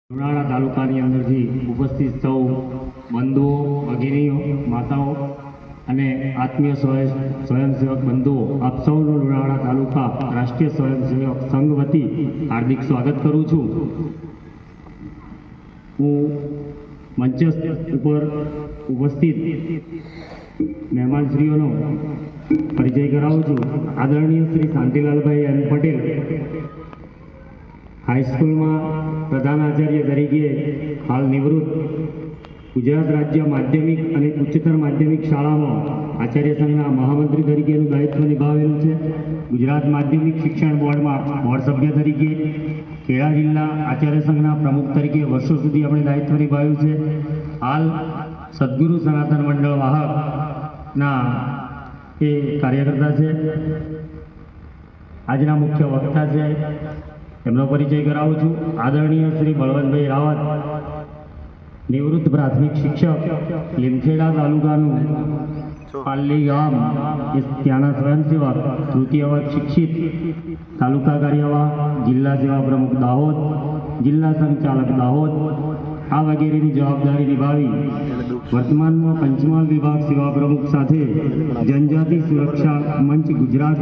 લુણાવાડા તાલુકાની અંદરથી ઉપસ્થિત સૌ બંધુઓ, ભગીનીઓ, માતાઓ અને આત્મીય સ્વયંસેવક બંધુઓ આપ સૌનું લુણાવાડા તાલુકા રાષ્ટ્રીય સ્વયંસેવક સંઘ વતી હાર્દિક સ્વાગત કરું છું। હું મંચ ઉપર ઉપસ્થિત મહેમાનશ્રીઓનો પરિચય કરાવું છું। આદરણીય શ્રી શાંતિલાલભાઈ એન પટેલ हाईस्कूल में प्रधानाचार्य तरीके हाल निवृत्त गुजरात राज्य माध्यमिक और उच्चतर माध्यमिक शाला में आचार्य संघना महामंत्री तरीके दायित्व निभावेलू है। गुजरात माध्यमिक शिक्षण बोर्ड में बोर्ड सभ्य तरीके खेड़ा जिला आचार्य संघना प्रमुख तरीके वर्षों सुधी अपने दायित्व निभाव्यु है। हाल सद्गुरु सनातन मंडल वाहक ना ए कार्यकर्ता है। आजना मुख्य वक्ता है एमनो परिचय करावुं छुं। आदरणीय श्री बलवंतभाई रावत निवृत्त प्राथमिक शिक्षक લીમખેડા तालुकाનું पाली गाम त्याना स्वयंसेवक तृतीय वर्ग शिक्षित तालुका कार्यवाह जिला सेवा प्रमुख दाहोद जिला संचालक दाहोद आ वगैरेની જવાબદારી નિભાવી વર્તમાનમાં પંચમહાલ વિભાગ સેવા પ્રમુખ સાથે जनजाति सुरक्षा मंच गुजरात